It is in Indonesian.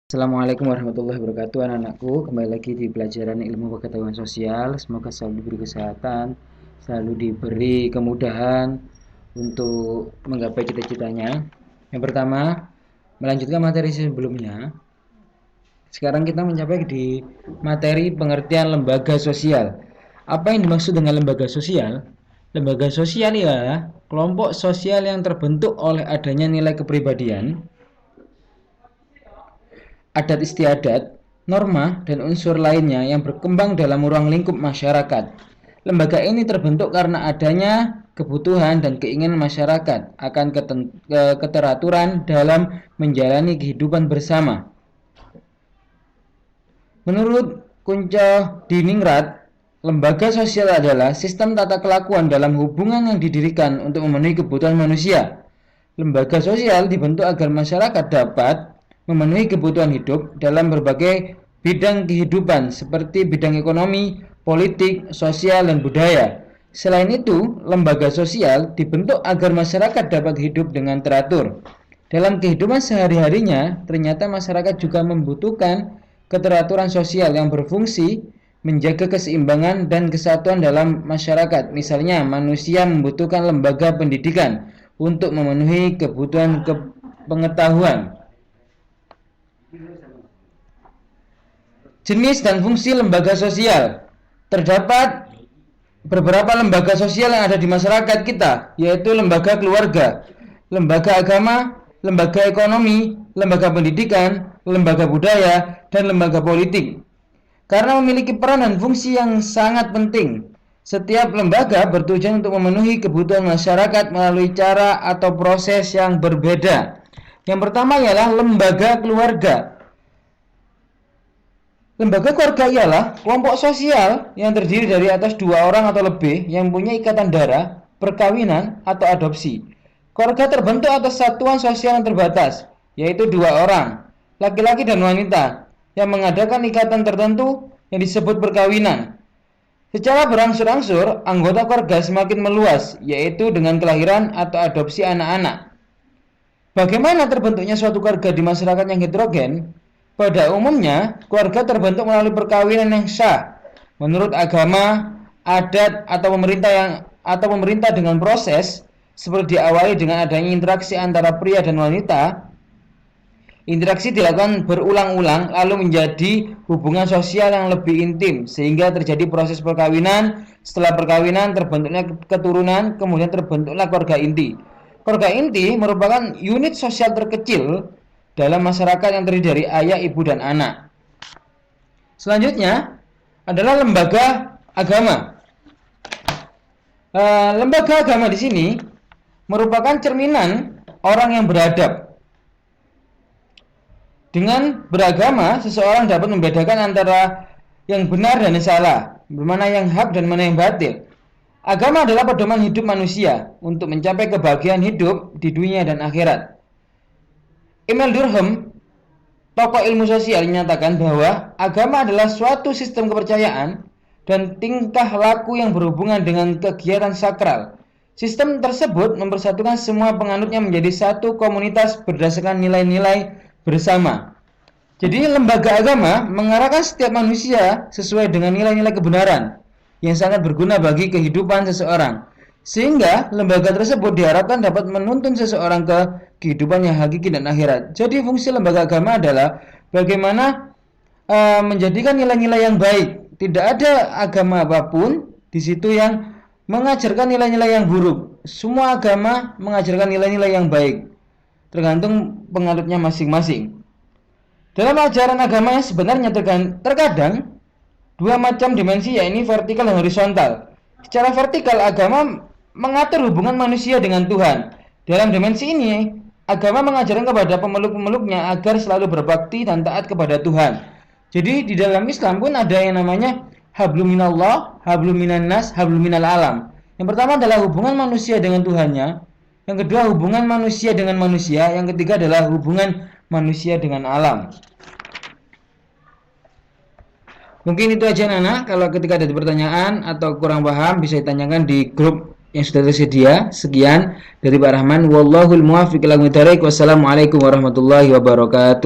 Assalamualaikum warahmatullahi wabarakatuh, anak-anakku. Kembali lagi di pelajaran ilmu pengetahuan sosial. Semoga selalu diberi kesehatan, selalu diberi kemudahan untuk menggapai cita-citanya. Yang pertama, melanjutkan materi sebelumnya. Sekarang kita mencapai di materi pengertian lembaga sosial. Apa yang dimaksud dengan lembaga sosial? Lembaga sosial ialah kelompok sosial yang terbentuk oleh adanya nilai kepribadian, adat istiadat, norma, dan unsur lainnya yang berkembang dalam ruang lingkup masyarakat. Lembaga ini terbentuk karena adanya kebutuhan dan keinginan masyarakat akan keteraturan dalam menjalani kehidupan bersama. Menurut Kunco Diningrat, lembaga sosial adalah sistem tata kelakuan dalam hubungan yang didirikan untuk memenuhi kebutuhan manusia. Lembaga sosial dibentuk agar masyarakat dapat memenuhi kebutuhan hidup dalam berbagai bidang kehidupan seperti bidang ekonomi, politik, sosial, dan budaya. Selain itu, lembaga sosial dibentuk agar masyarakat dapat hidup dengan teratur. Dalam kehidupan sehari-harinya, ternyata masyarakat juga membutuhkan keteraturan sosial yang berfungsi menjaga keseimbangan dan kesatuan dalam masyarakat. Misalnya, manusia membutuhkan lembaga pendidikan untuk memenuhi kebutuhan pengetahuan. Jenis dan fungsi lembaga sosial. Terdapat beberapa lembaga sosial yang ada di masyarakat kita, yaitu lembaga keluarga, lembaga agama, lembaga ekonomi, lembaga pendidikan, lembaga budaya, dan lembaga politik. Karena memiliki peran dan fungsi yang sangat penting, setiap lembaga bertujuan untuk memenuhi kebutuhan masyarakat melalui cara atau proses yang berbeda. Yang pertama ialah lembaga keluarga. Lembaga keluarga ialah kelompok sosial yang terdiri dari atas 2 orang atau lebih yang punya ikatan darah, perkawinan, atau adopsi. Keluarga terbentuk atas satuan sosial yang terbatas, yaitu 2 orang, laki-laki dan wanita, yang mengadakan ikatan tertentu yang disebut perkawinan. Secara berangsur-angsur, anggota keluarga semakin meluas, yaitu dengan kelahiran atau adopsi anak-anak. Bagaimana terbentuknya suatu keluarga di masyarakat yang heterogen? Pada umumnya, keluarga terbentuk melalui perkawinan yang sah menurut agama, adat, atau pemerintah dengan proses seperti diawali dengan adanya interaksi antara pria dan wanita. Interaksi dilakukan berulang-ulang lalu menjadi hubungan sosial yang lebih intim sehingga terjadi proses perkawinan. Setelah perkawinan terbentuknya keturunan, kemudian terbentuklah keluarga inti. Keluarga inti merupakan unit sosial terkecil dalam masyarakat yang terdiri dari ayah, ibu, dan anak. Selanjutnya adalah lembaga agama. Lembaga agama di sini merupakan cerminan orang yang beradab. Dengan beragama, seseorang dapat membedakan antara yang benar dan yang salah, mana yang hak dan mana yang batil. Agama adalah pedoman hidup manusia untuk mencapai kebahagiaan hidup di dunia dan akhirat. Emil Durkheim, tokoh ilmu sosial, menyatakan bahwa agama adalah suatu sistem kepercayaan dan tingkah laku yang berhubungan dengan kegiatan sakral. Sistem tersebut mempersatukan semua penganutnya menjadi satu komunitas berdasarkan nilai-nilai bersama. Jadi lembaga agama mengarahkan setiap manusia sesuai dengan nilai-nilai kebenaran yang sangat berguna bagi kehidupan seseorang. Sehingga lembaga tersebut diharapkan dapat menuntun seseorang ke kehidupan yang hakiki dan akhirat. Jadi fungsi lembaga agama adalah bagaimana menjadikan nilai-nilai yang baik. Tidak ada agama apapun di situ yang mengajarkan nilai-nilai yang buruk. Semua agama mengajarkan nilai-nilai yang baik, tergantung penganutnya masing-masing. Dalam ajaran agama sebenarnya terkadang 2 macam dimensi, yaitu vertikal dan horizontal. Secara vertikal, agama mengatur hubungan manusia dengan Tuhan. Dalam dimensi ini, agama mengajarkan kepada pemeluk-pemeluknya agar selalu berbakti dan taat kepada Tuhan. Jadi di dalam Islam pun ada yang namanya hablum minallah, hablum minannas, hablum minal alam. Yang pertama adalah hubungan manusia dengan Tuhannya. Yang kedua hubungan manusia dengan manusia. Yang ketiga adalah hubungan manusia dengan alam. Mungkin itu aja anak. Kalau ketika ada pertanyaan atau kurang paham bisa ditanyakan di grup yang sudah tersedia. Sekian dari Pak Rahman. Wallahul muwaffiq ila aqwamit thoriq. Wassalamualaikum warahmatullahi wabarakatuh.